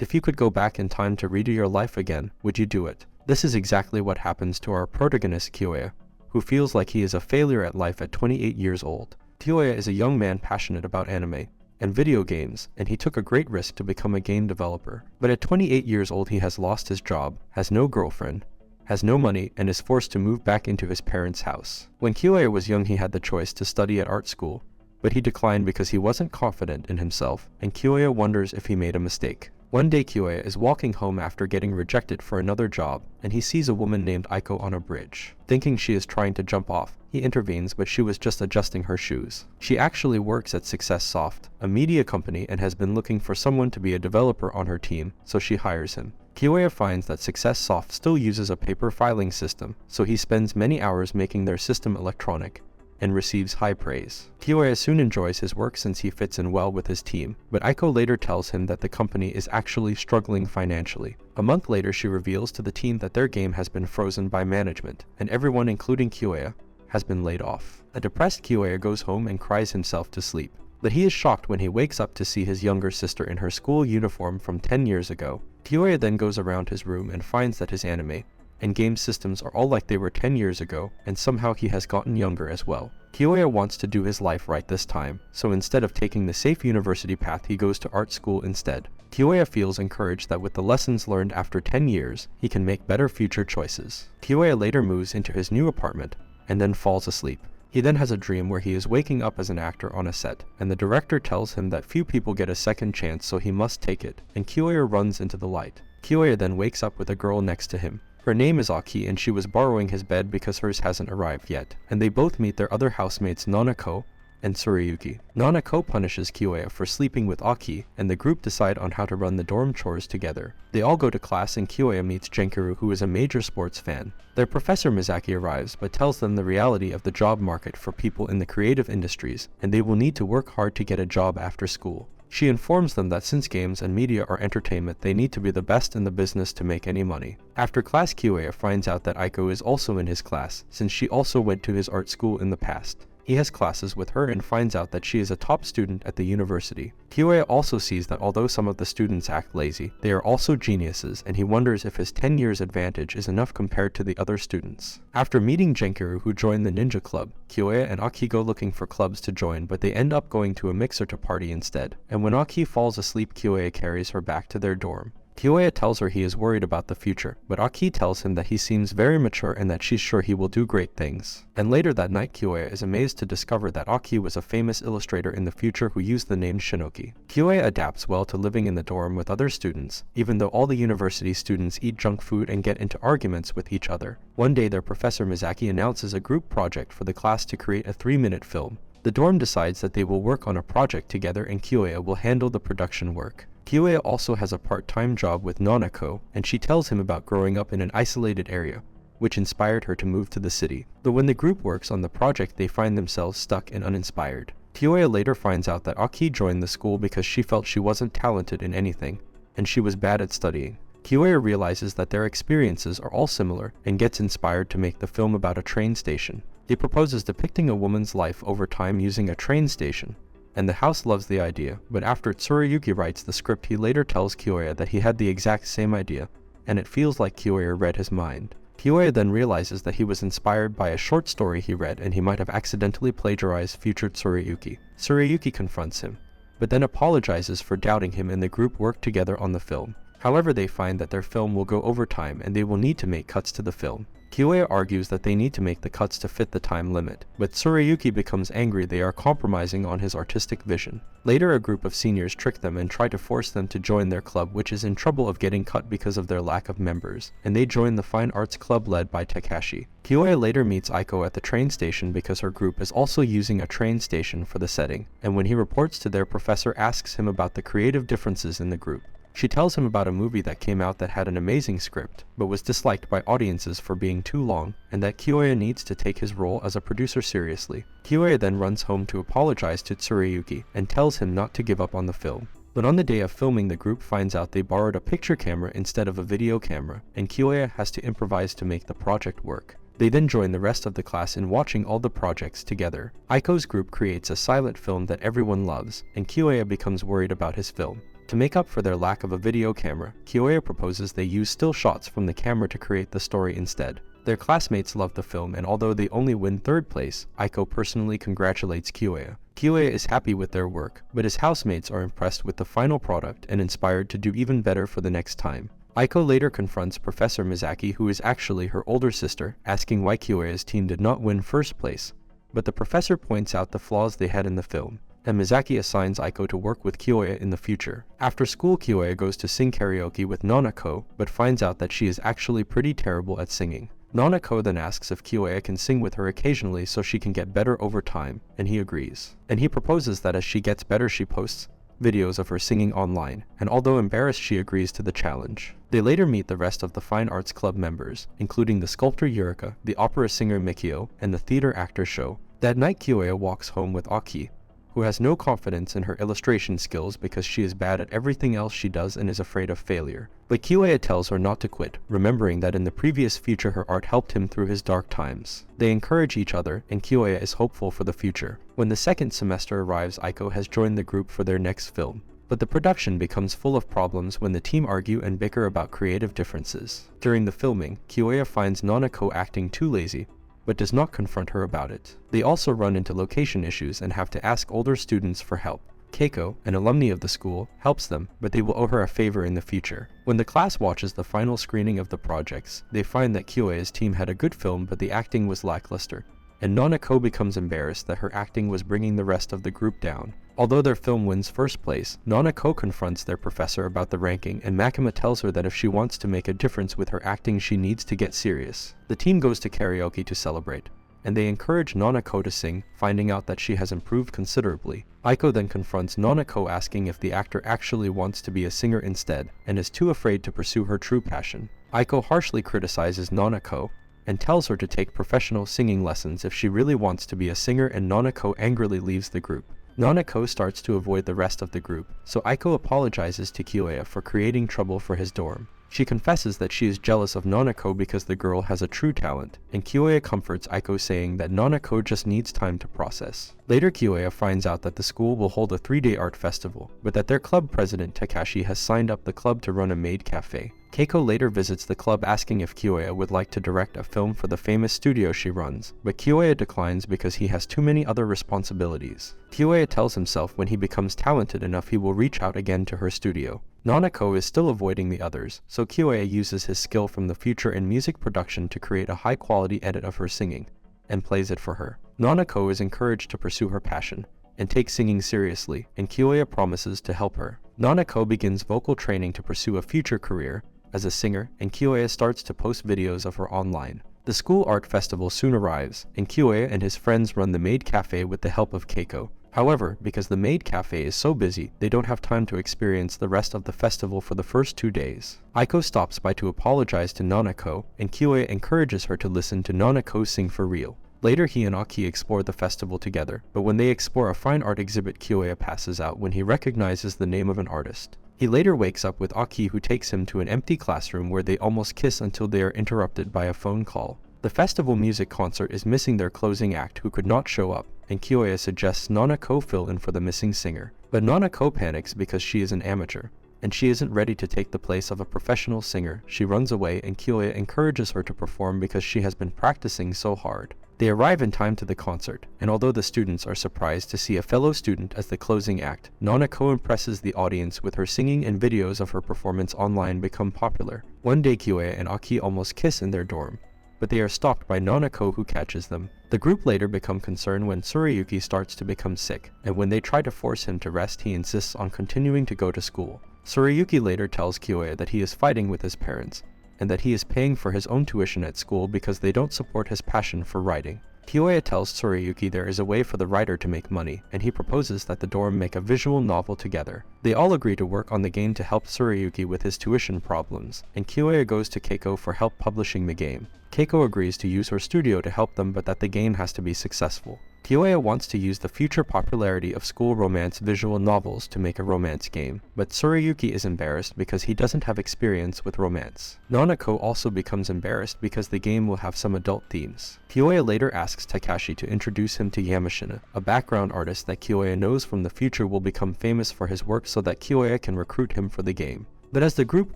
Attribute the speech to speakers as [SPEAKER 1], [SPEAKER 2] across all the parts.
[SPEAKER 1] If you could go back in time to redo your life again, would you do it? This is exactly what happens to our protagonist Kyouya, who feels like he is a failure at life at 28 years old. Kyouya is a young man passionate about anime and video games, and he took a great risk to become a game developer. But at 28 years old he has lost his job, has no girlfriend, has no money, and is forced to move back into his parents' house. When Kyouya was young he had the choice to study at art school, but he declined because he wasn't confident in himself, and Kyouya wonders if he made a mistake. One day Kyouya is walking home after getting rejected for another job, and he sees a woman named Aiko on a bridge. Thinking she is trying to jump off, he intervenes, but she was just adjusting her shoes. She actually works at Success Soft, a media company, and has been looking for someone to be a developer on her team, so she hires him. Kyouya finds that Success Soft still uses a paper filing system, so he spends many hours making their system electronic, and receives high praise. Kyouya soon enjoys his work since he fits in well with his team, but Aiko later tells him that the company is actually struggling financially. A month later she reveals to the team that their game has been frozen by management, and everyone including Kyouya has been laid off. A depressed Kyouya goes home and cries himself to sleep, but he is shocked when he wakes up to see his younger sister in her school uniform from 10 years ago. Kyouya then goes around his room and finds that his anime and game systems are all like they were 10 years ago, and somehow he has gotten younger as well. Kyouya wants to do his life right this time, so instead of taking the safe university path he goes to art school instead. Kyouya feels encouraged that with the lessons learned after 10 years, he can make better future choices. Kyouya later moves into his new apartment, and then falls asleep. He then has a dream where he is waking up as an actor on a set, and the director tells him that few people get a second chance so he must take it, and Kyouya runs into the light. Kyouya then wakes up with a girl next to him. Her name is Aki, and she was borrowing his bed because hers hasn't arrived yet, and they both meet their other housemates Nanako and Tsurayuki. Nanako punishes Kyouya for sleeping with Aki, and the group decide on how to run the dorm chores together. They all go to class and Kyouya meets Genkiru, who is a major sports fan. Their professor Mizaki arrives but tells them the reality of the job market for people in the creative industries, and they will need to work hard to get a job after school. She informs them that since games and media are entertainment, they need to be the best in the business to make any money. After class, Kyouya finds out that Aiko is also in his class, since she also went to his art school in the past. He has classes with her and finds out that she is a top student at the university. Kyouya also sees that although some of the students act lazy, they are also geniuses, and he wonders if his 10 years advantage is enough compared to the other students. After meeting Genkiru, who joined the ninja club, Kyouya and Aki go looking for clubs to join, but they end up going to a mixer to party instead. And when Aki falls asleep, Kyouya carries her back to their dorm. Kyouya tells her he is worried about the future, but Aki tells him that he seems very mature and that she's sure he will do great things. And later that night, Kyouya is amazed to discover that Aki was a famous illustrator in the future who used the name Shinoki. Kyouya adapts well to living in the dorm with other students, even though all the university students eat junk food and get into arguments with each other. One day their professor Mizaki announces a group project for the class to create a 3-minute film. The dorm decides that they will work on a project together and Kyouya will handle the production work. Kyouya also has a part-time job with Nanako, and she tells him about growing up in an isolated area, which inspired her to move to the city. Though when the group works on the project they find themselves stuck and uninspired. Kyouya later finds out that Aki joined the school because she felt she wasn't talented in anything, and she was bad at studying. Kyouya realizes that their experiences are all similar and gets inspired to make the film about a train station. He proposes depicting a woman's life over time using a train station, and the house loves the idea, but after Tsurayuki writes the script he later tells Kyouya that he had the exact same idea, and it feels like Kyouya read his mind. Kyouya then realizes that he was inspired by a short story he read and he might have accidentally plagiarized future Tsurayuki. Tsurayuki confronts him, but then apologizes for doubting him and the group work together on the film. However, they find that their film will go over time and they will need to make cuts to the film. Kyouya argues that they need to make the cuts to fit the time limit, but Tsurayuki becomes angry they are compromising on his artistic vision. Later, a group of seniors trick them and try to force them to join their club, which is in trouble of getting cut because of their lack of members, and they join the Fine Arts Club led by Takashi. Kyouya later meets Aiko at the train station because her group is also using a train station for the setting, and when he reports to their professor asks him about the creative differences in the group. She tells him about a movie that came out that had an amazing script, but was disliked by audiences for being too long, and that Kyouya needs to take his role as a producer seriously. Kyouya then runs home to apologize to Tsurayuki, and tells him not to give up on the film. But on the day of filming, the group finds out they borrowed a picture camera instead of a video camera, and Kyouya has to improvise to make the project work. They then join the rest of the class in watching all the projects together. Aiko's group creates a silent film that everyone loves, and Kyouya becomes worried about his film. To make up for their lack of a video camera, Kyouya proposes they use still shots from the camera to create the story instead. Their classmates love the film, and although they only win 3rd place, Aiko personally congratulates Kyouya. Kyouya is happy with their work, but his housemates are impressed with the final product and inspired to do even better for the next time. Aiko later confronts Professor Mizaki, who is actually her older sister, asking why Kyouya's team did not win 1st place, but the professor points out the flaws they had in the film, and Mizaki assigns Aiko to work with Kyouya in the future. After school, Kyouya goes to sing karaoke with Nanako, but finds out that she is actually pretty terrible at singing. Nanako then asks if Kyouya can sing with her occasionally so she can get better over time, and he agrees. And he proposes that as she gets better she posts videos of her singing online, and although embarrassed she agrees to the challenge. They later meet the rest of the Fine Arts Club members, including the sculptor Yurika, the opera singer Mikio, and the theater actor Sho. That night Kyouya walks home with Aki, who has no confidence in her illustration skills because she is bad at everything else she does and is afraid of failure. But Kyouya tells her not to quit, remembering that in the previous future her art helped him through his dark times. They encourage each other, and Kyouya is hopeful for the future. When the 2nd semester arrives, Aiko has joined the group for their next film. But the production becomes full of problems when the team argue and bicker about creative differences. During the filming, Kyouya finds Nanako acting too lazy, but does not confront her about it. They also run into location issues and have to ask older students for help. Keiko, an alumni of the school, helps them, but they will owe her a favor in the future. When the class watches the final screening of the projects, they find that Kyouya's team had a good film but the acting was lackluster, and Nanako becomes embarrassed that her acting was bringing the rest of the group down. Although their film wins 1st place, Nanako confronts their professor about the ranking, and Makima tells her that if she wants to make a difference with her acting she needs to get serious. The team goes to karaoke to celebrate, and they encourage Nanako to sing, finding out that she has improved considerably. Aiko then confronts Nanako asking if the actor actually wants to be a singer instead, and is too afraid to pursue her true passion. Aiko harshly criticizes Nanako, and tells her to take professional singing lessons if she really wants to be a singer, and Nanako angrily leaves the group. Nanako starts to avoid the rest of the group, so Aiko apologizes to Kyouya for creating trouble for his dorm. She confesses that she is jealous of Nanako because the girl has a true talent, and Kyouya comforts Aiko saying that Nanako just needs time to process. Later Kyouya finds out that the school will hold a 3-day art festival, but that their club president Takashi has signed up the club to run a maid cafe. Keiko later visits the club asking if Kyouya would like to direct a film for the famous studio she runs, but Kyouya declines because he has too many other responsibilities. Kyouya tells himself when he becomes talented enough he will reach out again to her studio. Nanako is still avoiding the others, so Kyouya uses his skill from the future in music production to create a high-quality edit of her singing, and plays it for her. Nanako is encouraged to pursue her passion, and take singing seriously, and Kyouya promises to help her. Nanako begins vocal training to pursue a future career as a singer, and Kyouya starts to post videos of her online. The school art festival soon arrives, and Kyouya and his friends run the maid cafe with the help of Keiko. However, because the maid cafe is so busy, they don't have time to experience the rest of the festival for the first 2 days. Aiko stops by to apologize to Nanako, and Kyouya encourages her to listen to Nanako sing for real. Later he and Aki explore the festival together, but when they explore a fine art exhibit Kyouya passes out when he recognizes the name of an artist. He later wakes up with Aki, who takes him to an empty classroom where they almost kiss until they are interrupted by a phone call. The festival music concert is missing their closing act, who could not show up, and Kyouya suggests Nanako fill in for the missing singer. But Nanako panics because she is an amateur, and she isn't ready to take the place of a professional singer. She runs away, and Kyouya encourages her to perform because she has been practicing so hard. They arrive in time to the concert, and although the students are surprised to see a fellow student as the closing act, Nanako impresses the audience with her singing, and videos of her performance online become popular. One day Kyouya and Aki almost kiss in their dorm, but they are stopped by Nanako, who catches them. The group later become concerned when Tsurayuki starts to become sick, and when they try to force him to rest he insists on continuing to go to school. Tsurayuki later tells Kyouya that he is fighting with his parents, and that he is paying for his own tuition at school because they don't support his passion for writing. Kyouya tells Tsurayuki there is a way for the writer to make money, and he proposes that the dorm make a visual novel together. They all agree to work on the game to help Tsurayuki with his tuition problems, and Kyouya goes to Keiko for help publishing the game. Keiko agrees to use her studio to help them, but that the game has to be successful. Kyouya wants to use the future popularity of school romance visual novels to make a romance game, but Tsurayuki is embarrassed because he doesn't have experience with romance. Nanako also becomes embarrassed because the game will have some adult themes. Kyouya later asks Takashi to introduce him to Yamashina, a background artist that Kyouya knows from the future will become famous for his work so that Kyouya can recruit him for the game. But as the group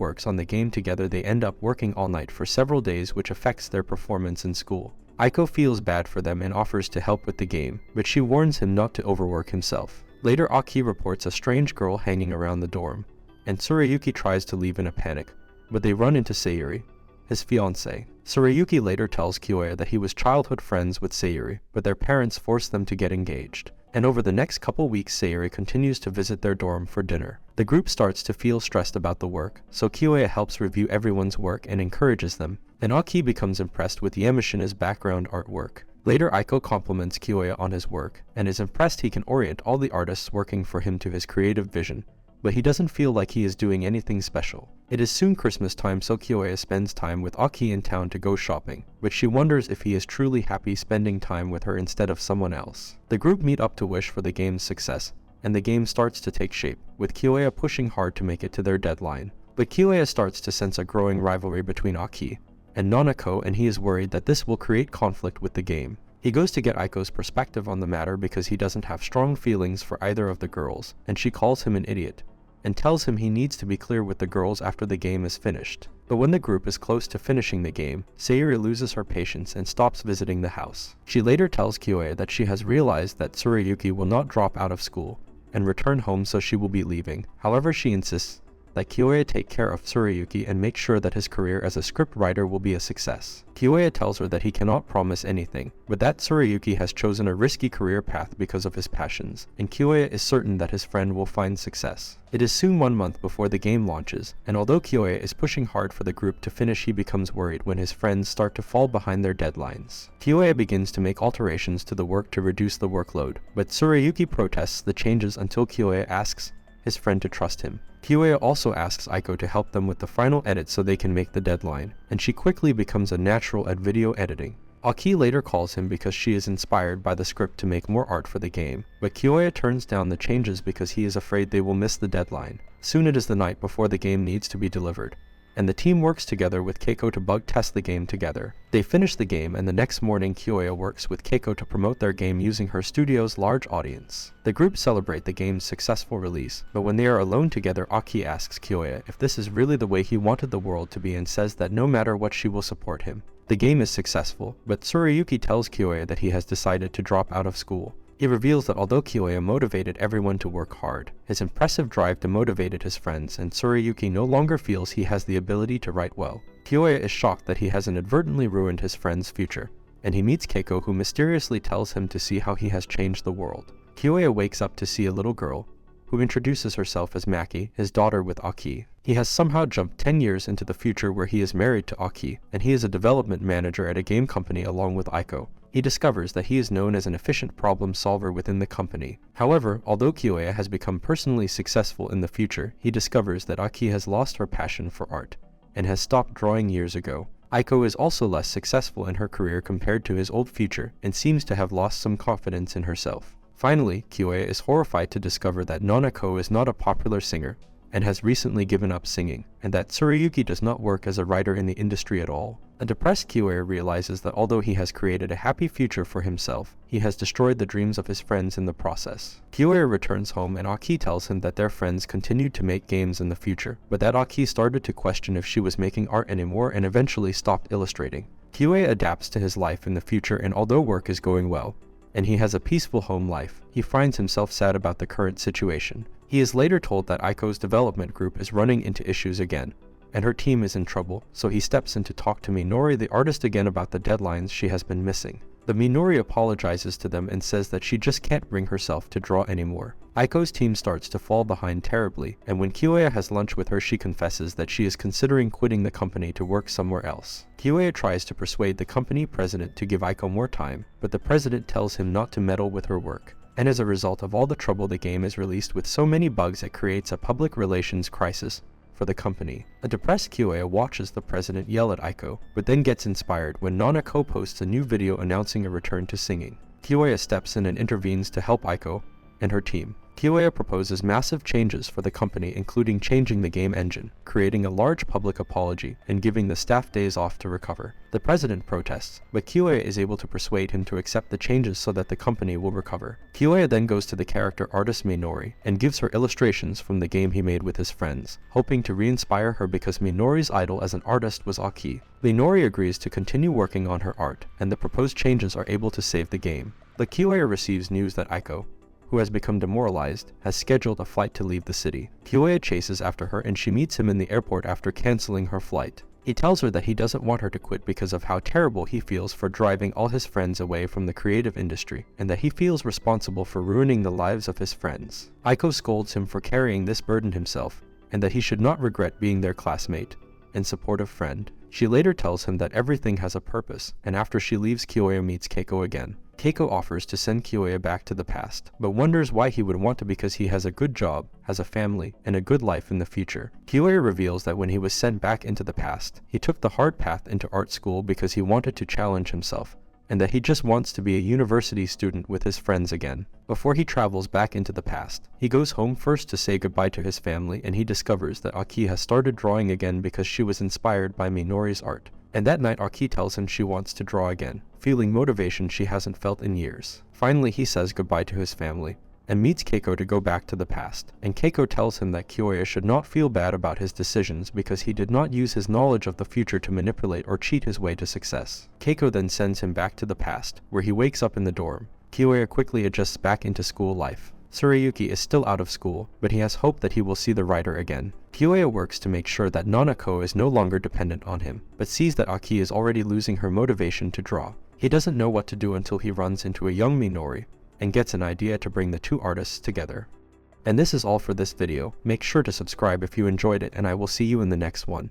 [SPEAKER 1] works on the game together, they end up working all night for several days, which affects their performance in school. Aiko feels bad for them and offers to help with the game, but she warns him not to overwork himself. Later, Aki reports a strange girl hanging around the dorm, and Tsurayuki tries to leave in a panic, but they run into Sayuri, his fiancée. Tsurayuki later tells Kyouya that he was childhood friends with Sayuri, but their parents forced them to get engaged. And over the next couple weeks, Sayuri continues to visit their dorm for dinner. The group starts to feel stressed about the work, so Kyouya helps review everyone's work and encourages them, and Aki becomes impressed with Yamashina's background artwork. Later, Aiko compliments Kyouya on his work, and is impressed he can orient all the artists working for him to his creative vision, but he doesn't feel like he is doing anything special. It is soon Christmas time, so Kyouya spends time with Aki in town to go shopping, but she wonders if he is truly happy spending time with her instead of someone else. The group meet up to wish for the game's success, and the game starts to take shape, with Kyouya pushing hard to make it to their deadline. But Kyouya starts to sense a growing rivalry between Aki and Nanako, and he is worried that this will create conflict with the game. He goes to get Aiko's perspective on the matter because he doesn't have strong feelings for either of the girls, and she calls him an idiot, and tells him he needs to be clear with the girls after the game is finished. But when the group is close to finishing the game, Sayuri loses her patience and stops visiting the house. She later tells Kyouya that she has realized that Tsurayuki will not drop out of school and return home, so she will be leaving. However, she insists that Kyouya take care of Tsurayuki and make sure that his career as a script writer will be a success. Kyouya tells her that he cannot promise anything, but that Tsurayuki has chosen a risky career path because of his passions, and Kyouya is certain that his friend will find success. It is soon 1 month before the game launches, and although Kyouya is pushing hard for the group to finish, he becomes worried when his friends start to fall behind their deadlines. Kyouya begins to make alterations to the work to reduce the workload, but Tsurayuki protests the changes until Kyouya asks his friend to trust him. Kyouya also asks Aiko to help them with the final edit so they can make the deadline, and she quickly becomes a natural at video editing. Aki later calls him because she is inspired by the script to make more art for the game, but Kyouya turns down the changes because he is afraid they will miss the deadline. Soon it is the night before the game needs to be delivered, and the team works together with Keiko to bug test the game together. They finish the game, and the next morning Kyouya works with Keiko to promote their game using her studio's large audience. The group celebrate the game's successful release, but when they are alone together, Aki asks Kyouya if this is really the way he wanted the world to be and says that no matter what she will support him. The game is successful, but Tsurayuki tells Kyouya that he has decided to drop out of school. He reveals that although Kyouya motivated everyone to work hard, his impressive drive demotivated his friends, and Tsurayuki no longer feels he has the ability to write well. Kyouya is shocked that he has inadvertently ruined his friend's future, and he meets Keiko, who mysteriously tells him to see how he has changed the world. Kyouya wakes up to see a little girl, who introduces herself as Maki, his daughter with Aki. He has somehow jumped 10 years into the future where he is married to Aki, and he is a development manager at a game company along with Aiko. He discovers that he is known as an efficient problem solver within the company. However, although Kyouya has become personally successful in the future, he discovers that Aki has lost her passion for art, and has stopped drawing years ago. Aiko is also less successful in her career compared to his old future, and seems to have lost some confidence in herself. Finally, Kyouya is horrified to discover that Nanako is not a popular singer, and has recently given up singing, and that Tsurayuki does not work as a writer in the industry at all. A depressed Kyouya realizes that although he has created a happy future for himself, he has destroyed the dreams of his friends in the process. Kyouya returns home, and Aki tells him that their friends continued to make games in the future, but that Aki started to question if she was making art anymore and eventually stopped illustrating. Kyouya adapts to his life in the future, and although work is going well, and he has a peaceful home life, he finds himself sad about the current situation. He is later told that Aiko's development group is running into issues again, and her team is in trouble, so he steps in to talk to Minori, the artist, again about the deadlines she has been missing. The Minori apologizes to them and says that she just can't bring herself to draw anymore. Aiko's team starts to fall behind terribly, and when Kyouya has lunch with her, she confesses that she is considering quitting the company to work somewhere else. Kyouya tries to persuade the company president to give Aiko more time, but the president tells him not to meddle with her work. And as a result of all the trouble, the game is released with so many bugs it creates a public relations crisis for the company. A depressed Kyouya watches the president yell at Aiko, but then gets inspired when Nanako posts a new video announcing a return to singing. Kyouya steps in and intervenes to help Aiko and her team. Kyouya proposes massive changes for the company, including changing the game engine, creating a large public apology, and giving the staff days off to recover. The president protests, but Kyouya is able to persuade him to accept the changes so that the company will recover. Kyouya then goes to the character artist Minori and gives her illustrations from the game he made with his friends, hoping to re-inspire her because Minori's idol as an artist was Aki. Minori agrees to continue working on her art, and the proposed changes are able to save the game. But Kyouya receives news that Aiko, who has become demoralized, has scheduled a flight to leave the city. Kyouya chases after her and she meets him in the airport after canceling her flight. He tells her that he doesn't want her to quit because of how terrible he feels for driving all his friends away from the creative industry, and that he feels responsible for ruining the lives of his friends. Aiko scolds him for carrying this burden himself, and that he should not regret being their classmate and supportive friend. She later tells him that everything has a purpose, and after she leaves, Kyouya meets Keiko again. Keiko offers to send Kyouya back to the past, but wonders why he would want to because he has a good job, has a family, and a good life in the future. Kyouya reveals that when he was sent back into the past, he took the hard path into art school because he wanted to challenge himself, and that he just wants to be a university student with his friends again. Before he travels back into the past, he goes home first to say goodbye to his family, and he discovers that Aki has started drawing again because she was inspired by Minori's art. And that night Aki tells him she wants to draw again, feeling motivation she hasn't felt in years. Finally he says goodbye to his family, and meets Keiko to go back to the past, and Keiko tells him that Kyouya should not feel bad about his decisions because he did not use his knowledge of the future to manipulate or cheat his way to success. Keiko then sends him back to the past, where he wakes up in the dorm. Kyouya quickly adjusts back into school life. Tsurayuki is still out of school, but he has hope that he will see the writer again. Kyouya works to make sure that Nanako is no longer dependent on him, but sees that Aki is already losing her motivation to draw. He doesn't know what to do until he runs into a young Minori, and gets an idea to bring the two artists together. And this is all for this video. Make sure to subscribe if you enjoyed it, and I will see you in the next one.